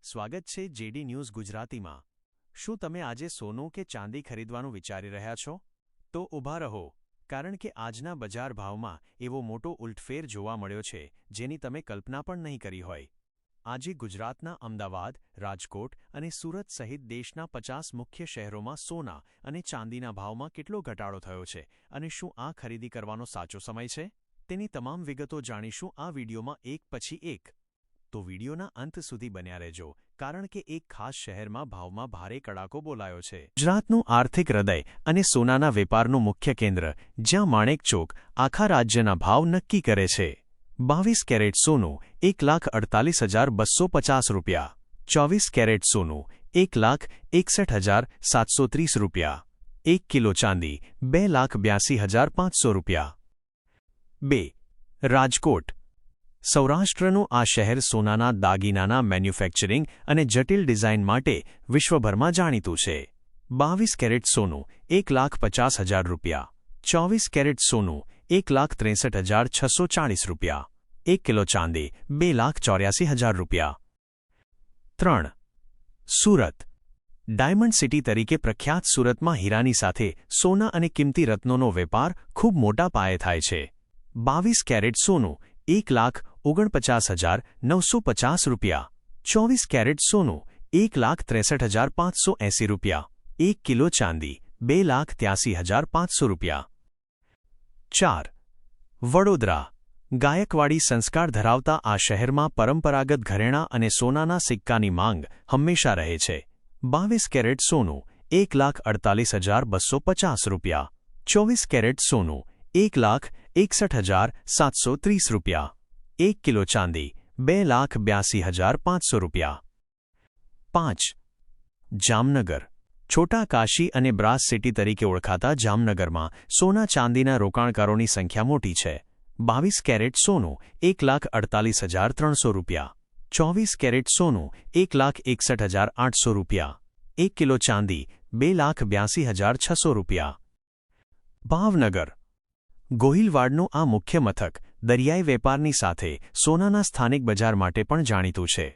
સ્વાગત છે JD news ગુજરાતીમાં। શું તમે આજે સોનું કે ચાંદી ખરીદવાનું વિચારી રહ્યા છો? તો ઊભા રહો, કારણ કે આજના બજાર ભાવમાં એવો મોટો ઉલટફેર જોવા મળ્યો છે જેની તમે કલ્પના પણ નહીં કરી હોય। આજે ગુજરાતના અમદાવાદ, રાજકોટ અને સુરત સહિત દેશના 50 મુખ્ય શહેરોમાં સોના અને ચાંદીના ભાવમાં કેટલો ઘટાડો થયો છે અને શું આ ખરીદી કરવાનો સાચો સમય છે? તેની તમામ વિગતો જાણીશું આ વિડીયોમાં એક પછી એક। તો વિડીયોના અંત સુધી બન્યા રહેજો, કારણ કે એક ખાસ શહેરમાં ભાવમાં ભારે કડાકો બોલાયો છે। ગુજરાતનું આર્થિક હૃદય અને સોનાના વેપારનું મુખ્ય કેન્દ્ર, જ્યાં માણેક ચોક આખા રાજ્યના ભાવ નક્કી કરે છે। 22 કેરેટ સોનું 1,48,250 રૂપિયા, 24 કેરેટ સોનું 1,61,730 રૂપિયા, 1 કિલો ચાંદી 2,82,500 રૂપિયા। 2. રાજકોટ। સૌરાષ્ટ્રનું આ શહેર સોનાના દાગીનાના મેન્યુફેક્ચરિંગ અને જટિલ ડિઝાઇન માટે વિશ્વભરમાં જાણીતું છે। 22 કેરેટ સોનું 1,50,000 રૂપિયા, 24 કેરેટ સોનું 1,63,640 રૂપિયા, 1 કિલો ચાંદી 2,84,000 રૂપિયા। 3. સુરત। ડાયમંડ સિટી તરીકે પ્રખ્યાત સુરતમાં હીરાની સાથે સોના અને કિંમતી રત્નોનો વેપાર ખૂબ મોટા પાયે થાય છે। 22 કેરેટ સોનું 1,49,950 રૂપિયા, 24 કેરેટ સોનું 1,63,580 રૂપિયા, 1 કિલો ચાંદી 2,83,500 રૂપિયા। 4. વડોદરા। ગાયકવાડી સંસ્કાર ધરાવતા આ શહેરમાં પરંપરાગત ઘરેણાં અને સોનાના સિક્કાની માંગ હંમેશા રહે છે। 22 કેરેટ સોનું 1,48,250 રૂપિયા, 24 કેરેટ સોનું 1,61,730 રૂપિયા, 1 કિલો ચાંદી 2,82,500 રૂપિયા। 5. જામનગર। છોટા કાશી અને બ્રાસ સિટી તરીકે ઓળખાતા જામનગરમાં સોના ચાંદીના રોકાણકારોની સંખ્યા મોટી છે। 22 કેરેટ સોનું 1,48,300 રૂપિયા, 24 કેરેટ સોનું 1,61,800 રૂપિયા, 1 કિલો ચાંદી 2,82,600 રૂપિયા। ભાવનગર। ગોહિલવાડનું આ મુખ્ય મથક દરિયાઈ વેપારની સાથે સોનાના સ્થાનિક બજાર માટે પણ જાણીતું છે।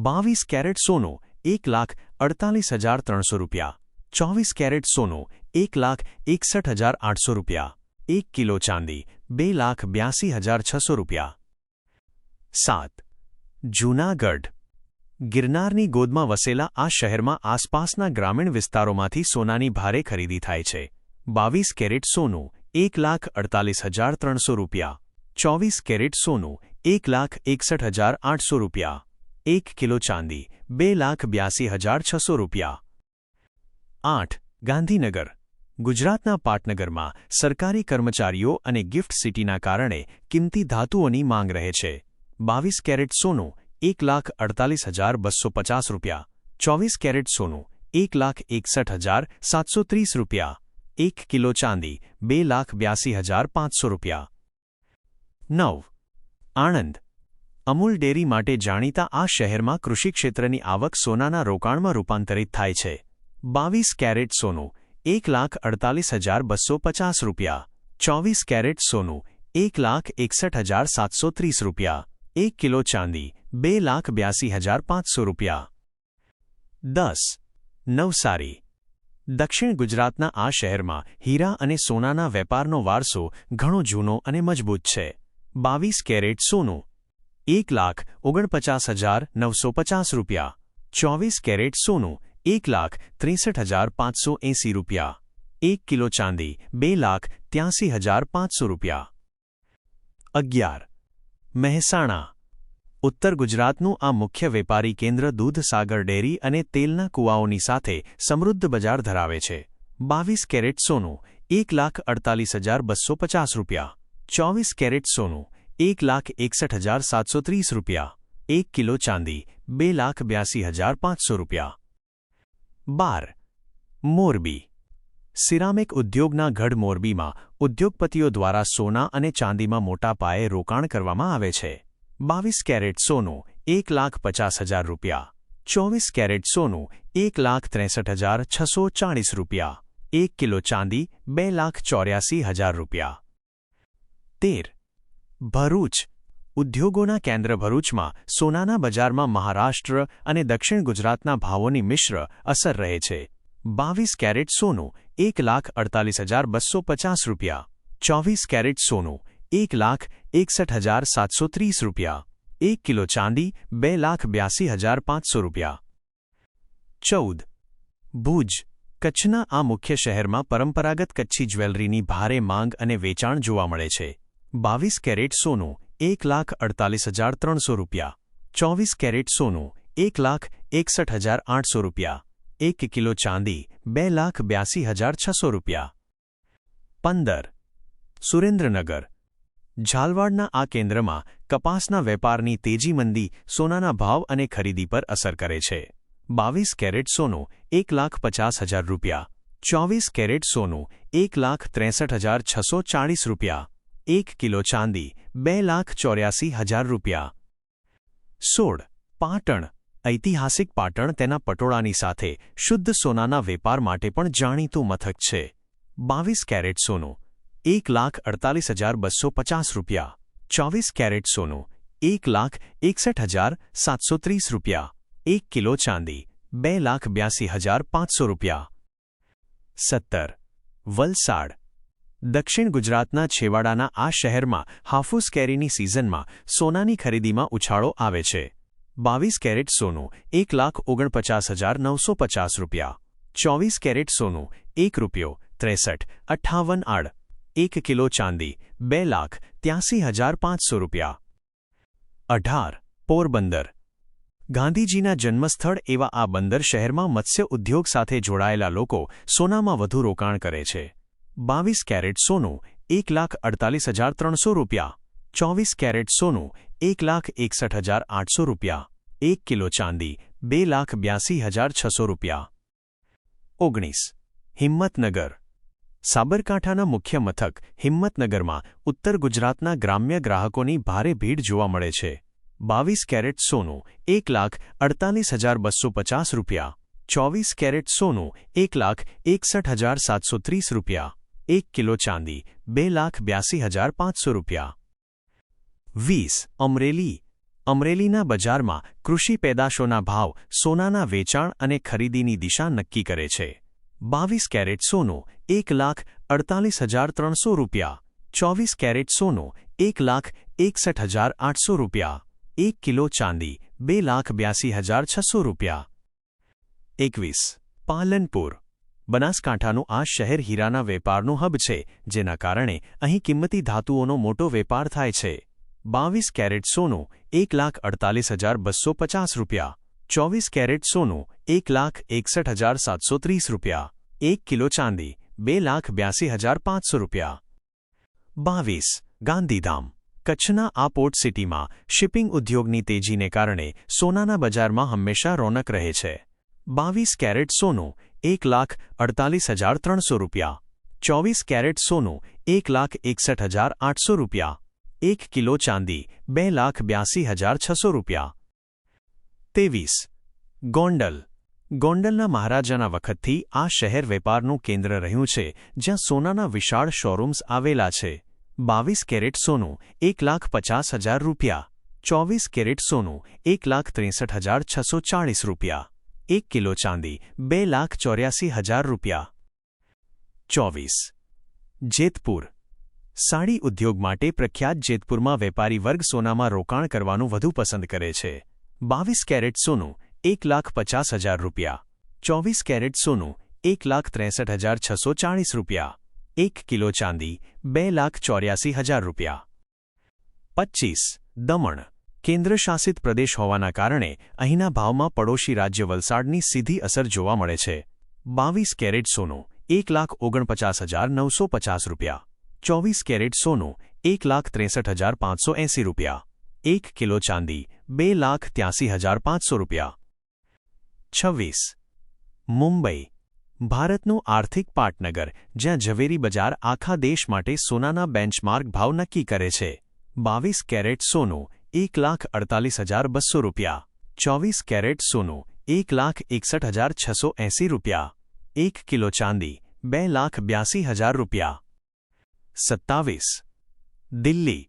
22 કેરેટ સોનું 1,48,300 રૂપિયા, 24 કેરેટ સોનું 1,61,800 રૂપિયા, 1 કિલો ચાંદી 2,82,600 રૂપિયા। 7. જૂનાગઢ। ગિરનારની ગોદમાં વસેલા આ શહેરમાં આસપાસના ગ્રામીણ વિસ્તારોમાંથી સોનાની ભારે ખરીદી થાય છે। 22 કેરેટ સોનું 1,48,300 રૂપિયા, 24 કેરેટ સોનું 1,61,800 રૂપિયા, 1 કિલો ચાંદી 2,82,600 રૂપિયા। 8. ગાંધીનગર। ગુજરાતના પાટનગરમાં સરકારી કર્મચારીઓ અને ગિફ્ટ સિટીના કારણે કિંમતી ધાતુઓની માંગ રહે છે। 22 કેરેટ સોનું 1,48,250 રૂપિયા, 24 કેરેટ સોનું 1,61,730 રૂપિયા, 1 કિલો ચાંદી 2,82,500 રૂપિયા। 9. આણંદ। અમૂલ ડેરી માટે જાણીતા આ શહેરમાં કૃષિ ક્ષેત્રની આવક સોનાના રોકાણમાં રૂપાંતરિત થાય છે। 22 કેરેટ સોનું 1,48,250 રૂપિયા, 24 કેરેટ સોનું 1,61,730 રૂપિયા, 1 કિલો ચાંદી 2,82,500 રૂપિયા। 10. નવસારી। દક્ષિણ ગુજરાતના આ શહેરમાં હીરા અને સોનાના વેપારનો વારસો ઘણો જૂનો અને મજબૂત છે। 22 કેરેટ સોનું 1,49,950 રૂપિયા, 24 કેરેટ સોનું 1,63,580 રૂપિયા, 1 કિલો ચાંદી 2,83,500 રૂપિયા। 11. મહેસાણા। ઉત્તર ગુજરાતનું આ મુખ્ય વેપારી કેન્દ્ર દૂધસાગર ડેરી અને તેલના કૂવાઓની સાથે સમૃદ્ધ બજાર ધરાવે છે। 22 કેરેટ સોનું 1,48,250 રૂપિયા, 24 કેરેટ સોનું 1,61,730 રૂપિયા, 1 કિલો ચાંદી 2,82,500 રૂપિયા। 12. મોરબી। સિરામિક ઉદ્યોગના ગઢ મોરબીમાં ઉદ્યોગપતિઓ દ્વારા સોના અને ચાંદીમાં મોટા પાયે રોકાણ કરવામાં આવે છે। 22 કેરેટ સોનું 1,50,000 રૂપિયા, 24 કેરેટ સોનું 1,63,640 રૂપિયા, 1 કિલો ચાંદી 2,84,000 રૂપિયા। 13. ભરૂચ। ઉદ્યોગોના કેન્દ્ર ભરૂચમાં સોનાના બજારમાં મહારાષ્ટ્ર અને દક્ષિણ ગુજરાતના ભાવોની મિશ્ર અસર રહે છે. 22 કેરેટ સોનું 1,48,250 રૂપિયા. 24 કેરેટ સોનું 1,61,730 રૂપિયા. 1 કિલો ચાંદી 2,82,500 રૂપિયા. 14. ભુજ. કચ્છના આ મુખ્ય શહેરમાં પરંપરાગત કચ્છી જ્વેલરીની ભારે માંગ અને વેચાણ જોવા મળે છે. 22 કેરેટ સોનું 1,48,300 રૂપિયા. 24 કેરેટ સોનું 1,61,800 રૂપિયા. 1 કિલો ચાંદી 2,82,600 રૂપિયા. 15. સુરેન્દ્રનગર. ઝાલવાડના આ કેન્દ્રમાં કપાસના વેપારની તેજી મંદી સોનાના ભાવ અને ખરીદી પર અસર કરે છે. 22 કેરેટ સોનું 1,50,000 રૂપિયા. 24 કેરેટ સોનું 1,63,640 રૂપિયા. 1 કિલો ચાંદી 2,84,000 રૂપિયા. 16. પાટણ. ઐતિહાસિક પાટણ તેના પટોળાની સાથે શુદ્ધ સોનાના વેપાર માટે પણ જાણીતું મથક છે. 22 કેરેટ સોનું 1,48,250 રૂપિયા. 24 કેરેટ સોનું 1,61,730 રૂપિયા. 1 કિલો ચાંદી 2,82,500 રૂપિયા. 17. વલસાડ. દક્ષિણ ગુજરાતના છેવાડાના આ શહેરમાં હાફૂસ કેરીની સિઝનમાં સોનાની ખરીદીમાં ઉછાળો આવે છે. 22 કેરેટ સોનું 1,49,950 રૂપિયા. 24 કેરેટ સોનું 1 રૂપિયો 63,58 1 કિલો ચાંદી 2,83,500 રૂપિયા. 18. પોરબંદર. ગાંધીજીના જન્મસ્થળ એવા આ બંદર શહેરમાં મત્સ્ય ઉદ્યોગ સાથે જોડાયેલા લોકો સોનામાં વધુ રોકાણ કરે છે. 22 કેરેટ સોનું 1,48,300 રૂપિયા. 24 કેરેટ સોનું 1,61,800 રૂપિયા. 1 કિલો ચાંદી 2,82,600 રૂપિયા. 19. હિંમતનગર. સાબરકાંઠાના મુખ્ય મથક હિંમતનગરમાં ઉત્તર ગુજરાતના ગ્રામ્ય ગ્રાહકોની ભારે ભીડ જોવા મળે છે. 22 કેરેટ સોનું 1,48,250 રૂપિયા. 24 કેરેટ સોનું 1,61,730 રૂપિયા. 1 કિલો ચાંદી 2,82,500 રૂપિયા. 20. અમરેલી. અમરેલીના બજારમાં કૃષિ પેદાશોના ભાવ સોનાના વેચાણ અને ખરીદીની દિશા નક્કી કરે છે. 22 કેરેટ સોનું 1,48,300 રૂપિયા. 24 કેરેટ સોનું 1,61,800 રૂપિયા. 1 કિલો ચાંદી 2,82,600 રૂપિયા. 21. પાલનપુર. બનાસકાંઠાનું આ શહેર હીરાના વેપારનું હબ છે, જેના કારણે અહીં કિંમતી ધાતુઓનો મોટો વેપાર થાય છે. 22 કેરેટ સોનું 1,48,250 રૂપિયા. 24 કેરેટ સોનું 1,61,730 રૂપિયા. 1 કિલો ચાંદી 2,82,500 રૂપિયા. 22. ગાંધીધામ. કચ્છના આ પોર્ટ સિટીમાં શિપિંગ ઉદ્યોગની તેજીને કારણે સોનાના બજારમાં હંમેશા રોનક રહે છે. 22 કેરેટ સોનું 1,48,300 રૂપિયા. 24 કેરેટ સોનું 1,61,800 રૂપિયા. 1 કિલો ચાંદી 2,82,600 રૂપિયા. 23. ગોંડલ. ગોંડલના મહારાજાના વખતથી આ શહેર વેપારનું કેન્દ્ર રહ્યું છે, જ્યાં સોનાના વિશાળ શોરૂમ્સ આવેલા છે. 22 કેરેટ સોનું 1,50,000 રૂપિયા. 24 કેરેટ સોનું 1,63,640 રૂપિયા. 1 કિલો ચાંદી 2,84,000 રૂપિયા. 24. જેતપુર. સાડી ઉદ્યોગ માટે પ્રખ્યાત જેતપુરમાં વેપારી વર્ગ સોનામાં રોકાણ કરવાનું વધુ પસંદ કરે છે. 22 કેરેટ સોનું 1,50,000 રૂપિયા. 24 કેરેટ સોનું 1,63,640 રૂપિયા. 1 કિલો ચાંદી 2,84,000 રૂપિયા. 25. દમણ. કેન્દ્રશાસિત પ્રદેશ હોવાના કારણે અહીંના ભાવમાં પડોશી રાજ્ય વલસાડની સીધી અસર જોવા મળે છે. 22 કેરેટ સોનું 1,49,950 રૂપિયા. 24 કેરેટ સોનું 1,63,580 રૂપિયા. 1 કિલો ચાંદી 2,83,500 રૂપિયા. 26. મુંબઈ. ભારતનું આર્થિક પાટનગર, જ્યાં ઝવેરી બજાર આખા દેશ માટે સોનાના બેન્ચમાર્ક ભાવ નક્કી કરે છે. 22 કેરેટ સોનું 1,48,200 રૂપિયા. 24 કેરેટ સોનું 1,61,680 રૂપિયા. 1 કિલો ચાંદી 2,82,000 રૂપિયા. 27. દિલ્હી.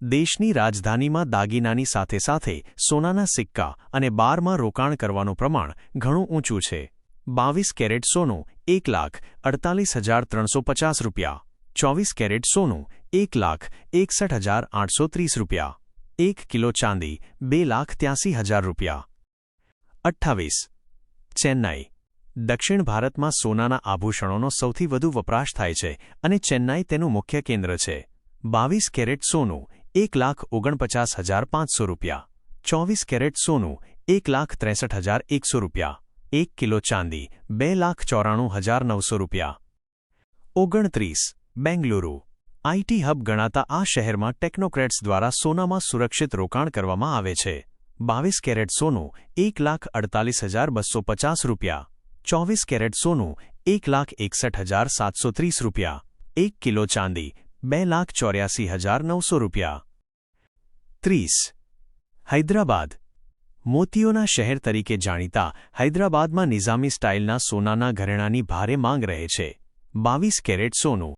દેશની રાજધાનીમાં દાગીનાની સાથે સાથે સોનાના સિક્કા અને બારમાં રોકાણ કરવાનું પ્રમાણ ઘણું ઊંચું છે. 22 કેરેટ સોનું 1,48,350 રૂપિયા. 24 કેરેટ સોનું 1,61,830 રૂપિયા. 1 કિલો ચાંદી 2,83,000 રૂપિયા. 28. ચેન્નાઈ. દક્ષિણ ભારતમાં સોનાના આભૂષણોનો સૌથી વધુ વપરાશ થાય છે અને ચેન્નાઈ તેનું મુખ્ય કેન્દ્ર છે. 22 કેરેટ સોનું 1,49,500 રૂપિયા. 24 કેરેટ સોનું 1,63,100 રૂપિયા. 1 કિલો ચાંદી 2,94,900 રૂપિયા. 29. બેંગલુરુ. આઈટી હબ ગણાતા આ શહેરમાં ટેકનોક્રેટ્સ દ્વારા સોનામાં સુરક્ષિત રોકાણ કરવામાં આવે છે. 22 કેરેટ સોનું 1,48,250 રૂપિયા. 24 કેરેટ સોનું 1,61,730 રૂપિયા. 1 કિલો ચાંદી 2,84,900 રૂપિયા. 30. હૈદરાબાદ. મોતીઓના શહેર તરીકે જાણીતા હૈદરાબાદમાં નિઝામી સ્ટાઇલના સોનાના ઘરેણાંની ભારે માંગ રહે છે. 22 કેરેટ સોનું